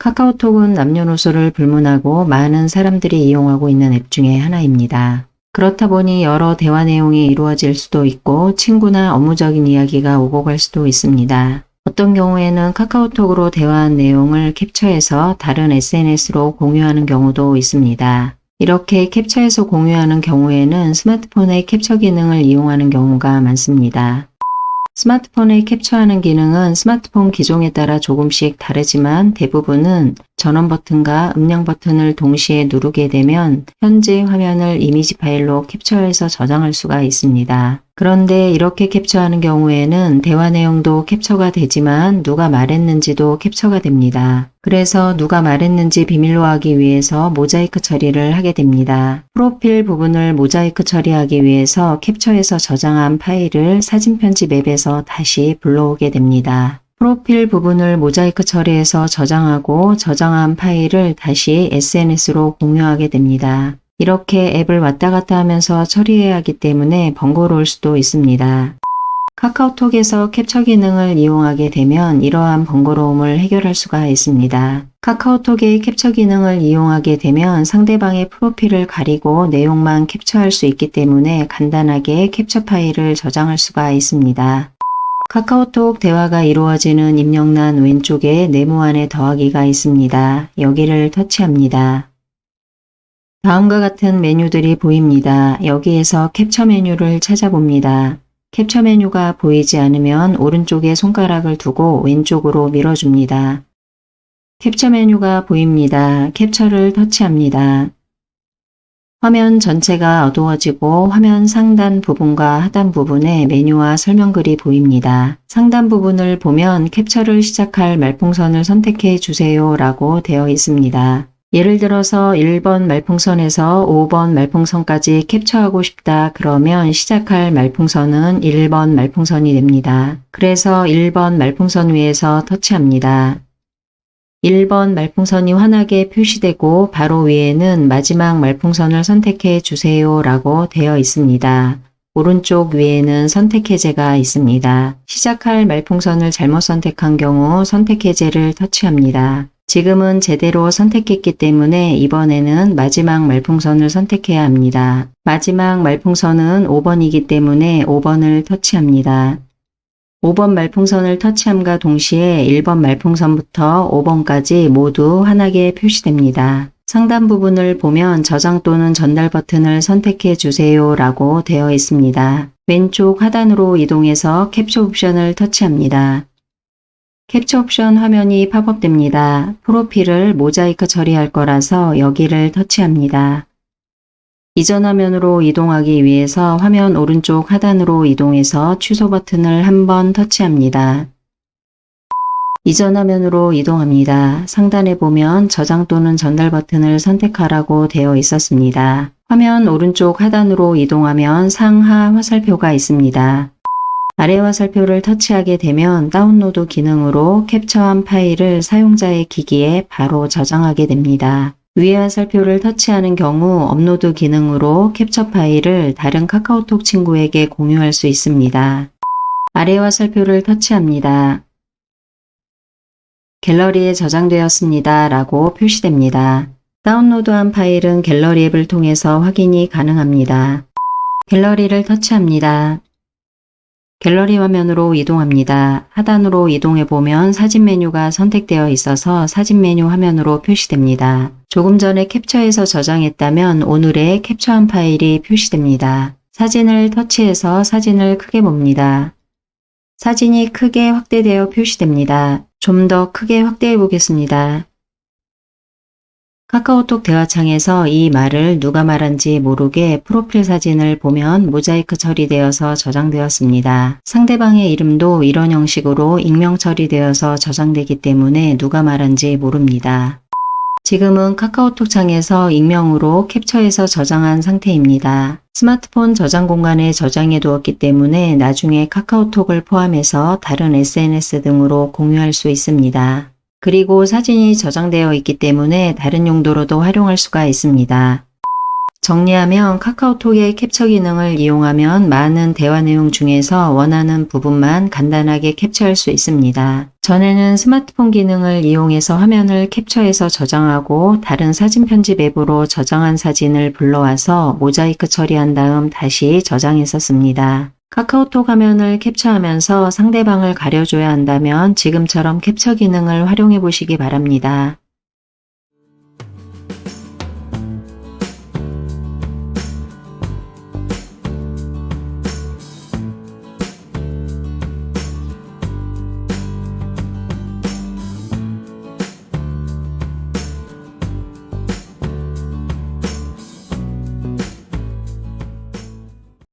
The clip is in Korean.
카카오톡은 남녀노소를 불문하고 많은 사람들이 이용하고 있는 앱 중에 하나입니다. 그렇다 보니 여러 대화 내용이 이루어질 수도 있고 친구나 업무적인 이야기가 오고 갈 수도 있습니다. 어떤 경우에는 카카오톡으로 대화한 내용을 캡처해서 다른 SNS로 공유하는 경우도 있습니다. 이렇게 캡처해서 공유하는 경우에는 스마트폰의 캡처 기능을 이용하는 경우가 많습니다. 스마트폰의 캡처하는 기능은 스마트폰 기종에 따라 조금씩 다르지만 대부분은 전원 버튼과 음량 버튼을 동시에 누르게 되면 현재 화면을 이미지 파일로 캡처해서 저장할 수가 있습니다. 그런데 이렇게 캡처하는 경우에는 대화 내용도 캡처가 되지만 누가 말했는지도 캡처가 됩니다. 그래서 누가 말했는지 비밀로 하기 위해서 모자이크 처리를 하게 됩니다. 프로필 부분을 모자이크 처리하기 위해서 캡처해서 저장한 파일을 사진 편집 앱에서 다시 불러오게 됩니다. 프로필 부분을 모자이크 처리해서 저장하고 저장한 파일을 다시 SNS로 공유하게 됩니다. 이렇게 앱을 왔다 갔다 하면서 처리해야 하기 때문에 번거로울 수도 있습니다. 카카오톡에서 캡처 기능을 이용하게 되면 이러한 번거로움을 해결할 수가 있습니다. 카카오톡의 캡처 기능을 이용하게 되면 상대방의 프로필을 가리고 내용만 캡처할 수 있기 때문에 간단하게 캡처 파일을 저장할 수가 있습니다. 카카오톡 대화가 이루어지는 입력란 왼쪽에 네모안에 더하기가 있습니다. 여기를 터치합니다. 다음과 같은 메뉴들이 보입니다. 여기에서 캡처 메뉴를 찾아봅니다. 캡처 메뉴가 보이지 않으면 오른쪽에 손가락을 두고 왼쪽으로 밀어줍니다. 캡처 메뉴가 보입니다. 캡처를 터치합니다. 화면 전체가 어두워지고 화면 상단 부분과 하단 부분에 메뉴와 설명글이 보입니다. 상단 부분을 보면 캡처를 시작할 말풍선을 선택해 주세요 라고 되어 있습니다. 예를 들어서 1번 말풍선에서 5번 말풍선까지 캡처하고 싶다 그러면 시작할 말풍선은 1번 말풍선이 됩니다. 그래서 1번 말풍선 위에서 터치합니다. 1번 말풍선이 환하게 표시되고 바로 위에는 마지막 말풍선을 선택해 주세요 라고 되어 있습니다. 오른쪽 위에는 선택 해제가 있습니다. 시작할 말풍선을 잘못 선택한 경우 선택 해제를 터치합니다. 지금은 제대로 선택했기 때문에 이번에는 마지막 말풍선을 선택해야 합니다. 마지막 말풍선은 5번이기 때문에 5번을 터치합니다. 5번 말풍선을 터치함과 동시에 1번 말풍선부터 5번까지 모두 환하게 표시됩니다. 상단 부분을 보면 저장 또는 전달 버튼을 선택해 주세요 라고 되어 있습니다. 왼쪽 하단으로 이동해서 캡처 옵션을 터치합니다. 캡처 옵션 화면이 팝업됩니다. 프로필을 모자이크 처리할 거라서 여기를 터치합니다. 이전 화면으로 이동하기 위해서 화면 오른쪽 하단으로 이동해서 취소 버튼을 한번 터치합니다. 이전 화면으로 이동합니다. 상단에 보면 저장 또는 전달 버튼을 선택하라고 되어 있었습니다. 화면 오른쪽 하단으로 이동하면 상하 화살표가 있습니다. 아래 화살표를 터치하게 되면 다운로드 기능으로 캡처한 파일을 사용자의 기기에 바로 저장하게 됩니다. 위에 화살표를 터치하는 경우 업로드 기능으로 캡처 파일을 다른 카카오톡 친구에게 공유할 수 있습니다. 아래 화살표를 터치합니다. 갤러리에 저장되었습니다 라고 표시됩니다. 다운로드한 파일은 갤러리 앱을 통해서 확인이 가능합니다. 갤러리를 터치합니다. 갤러리 화면으로 이동합니다. 하단으로 이동해보면 사진 메뉴가 선택되어 있어서 사진 메뉴 화면으로 표시됩니다. 조금 전에 캡처해서 저장했다면 오늘의 캡처한 파일이 표시됩니다. 사진을 터치해서 사진을 크게 봅니다. 사진이 크게 확대되어 표시됩니다. 좀 더 크게 확대해 보겠습니다. 카카오톡 대화창에서 이 말을 누가 말한지 모르게 프로필 사진을 보면 모자이크 처리되어서 저장되었습니다. 상대방의 이름도 이런 형식으로 익명 처리되어서 저장되기 때문에 누가 말한지 모릅니다. 지금은 카카오톡 창에서 익명으로 캡처해서 저장한 상태입니다. 스마트폰 저장 공간에 저장해 두었기 때문에 나중에 카카오톡을 포함해서 다른 SNS 등으로 공유할 수 있습니다. 그리고 사진이 저장되어 있기 때문에 다른 용도로도 활용할 수가 있습니다. 정리하면 카카오톡의 캡처 기능을 이용하면 많은 대화 내용 중에서 원하는 부분만 간단하게 캡처할 수 있습니다. 전에는 스마트폰 기능을 이용해서 화면을 캡처해서 저장하고 다른 사진 편집 앱으로 저장한 사진을 불러와서 모자이크 처리한 다음 다시 저장했었습니다. 카카오톡 화면을 캡처하면서 상대방을 가려줘야 한다면 지금처럼 캡처 기능을 활용해 보시기 바랍니다.